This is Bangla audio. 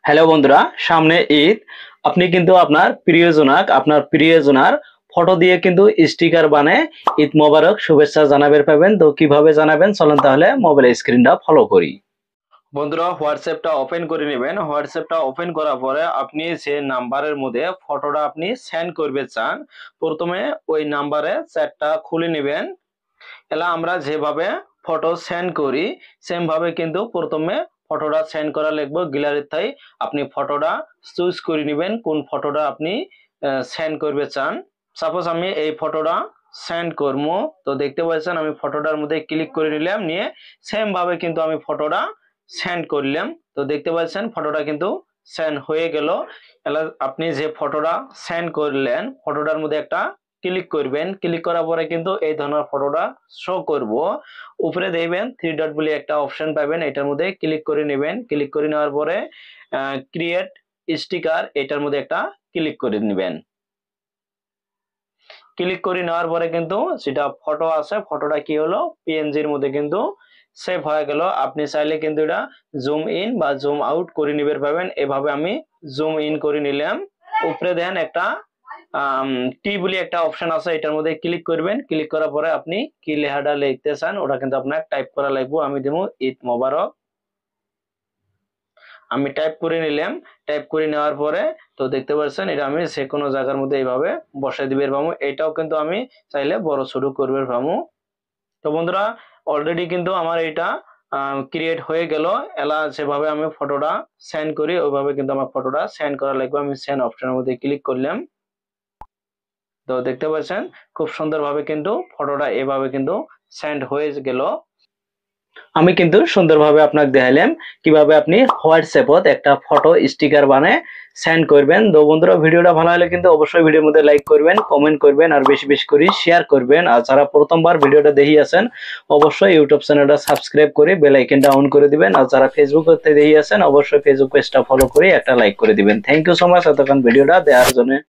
হ্যালো বন্ধুরা, সামনে ঈদ। আপনি কিন্তু আপনার প্রিয়জনার ফটো দিয়ে কিন্তু স্টিকার বানিয়ে ঈদ মোবারক শুভেচ্ছা জানাবেন পাবেন। তো কিভাবে জানাবেন চলেন তাহলে মোবাইল স্ক্রিনটা ফলো করি। বন্ধুরা, হোয়াটসঅ্যাপটা ওপেন করে নেবেন। হোয়াটসঅ্যাপটা ওপেন করার পরে আপনি যে নাম্বারের মধ্যে ফটোটা আপনি সেন্ড করবে চান, প্রথমে ওই নাম্বারে চ্যাটটা খুলে নেবেন। এলা আমরা যেভাবে ফটো সেন্ড করি সেম ভাবে কিন্তু প্রথমে ফটোটা সেন্ড করা লাগবে। গ্যালারিতে আপনি ফটোটা চুজ করে নেবেন কোন ফটোটা আপনি সেন্ড করবে চান। সাপোজ আমি এই ফটোটা সেন্ড করবো, তো দেখতে পাচ্ছেন আমি ফটোটার মধ্যে ক্লিক করে নিলাম, নিয়ে সেম ভাবে কিন্তু আমি ফটোটা সেন্ড করলাম। তো দেখতে পাচ্ছেন ফটোটা কিন্তু সেন্ড হয়ে গেল। এলা আপনি যে ফটোটা সেন্ড করলেন ফটোটার মধ্যে একটা ক্লিক করবেন। ক্লিক করার পরে কিন্তু এই ধরনের ফটোটা শো করব। উপরে দেখবেন থ্রি ডট বলে একটা অপশন পাবেন, এটার মধ্যে ক্লিক করে নেবেন। ক্লিক করে নেওয়ার পরে ক্রিয়েট স্টিকার এটার মধ্যে একটা ক্লিক করে নেবেন। ক্লিক করে নেওয়ার পরে কিন্তু যেটা ফটো আছে ফটোটা কি হলো পিএনজির মধ্যে কিন্তু সেভ হয়ে গেল। আপনি চাইলে কিন্তু এটা জুম ইন বা জুম আউট করে নিতে পারবেন। এভাবে আমি জুম ইন করে নিলাম। উপরে দেন একটা টি বলে একটা অপশন আছে, এটার মধ্যে ক্লিক করবেন। ক্লিক করার পরে আপনি কি লেখাটা লিখতে চান ওটা কিন্তু আপনার টাইপ করা লাগবে। আমি দেবো ঈদ মোবারক। আমি টাইপ করে নিলাম। টাইপ করে নেওয়ার পরে তো দেখতে পাচ্ছেন এটা আমি যে কোনো জায়গার মধ্যে এইভাবে বসাই দিবে পাবো। এটাও কিন্তু আমি চাইলে বড় ছোট করবে পাবো। তো বন্ধুরা, অলরেডি কিন্তু আমার এটা ক্রিয়েট হয়ে গেল। এলা যেভাবে আমি ফটোটা সেন্ড করি ওইভাবে কিন্তু আমার ফটোটা সেন্ড করা লাগবে। আমি সেন্ড অপশনের মধ্যে ক্লিক করলাম। তো দেখতে পাচ্ছেন খুব সুন্দরভাবে কিন্তু ফটোটা এভাবে কিন্তু সেন্ড হয়ে গেল। আমি কিন্তু সুন্দরভাবে আপনাকে দেখাইলাম কিভাবে আপনি হোয়াটসঅ্যাপত একটা ফটো স্টিকার বানিয়ে সেন্ড করবেন। তো বন্ধুরা, ভিডিওটা ভালো হলে কিন্তু অবশ্যই ভিডিওর মধ্যে লাইক করবেন, কমেন্ট করবেন আর বেশি বেশি করে শেয়ার করবেন। আর যারা প্রথমবার ভিডিওটা দেখিয়েছেন অবশ্যই ইউটিউব চ্যানেলটা সাবস্ক্রাইব করে বেল আইকনটা অন করে দিবেন। আর যারা ফেসবুকে দেখিয়েছেন অবশ্যই ফেসবুক পেজটা ফলো করে একটা লাইক করে দিবেন। থ্যাংক ইউ সো মাচ এতক্ষণ ভিডিওটা দেওয়ার জন্য।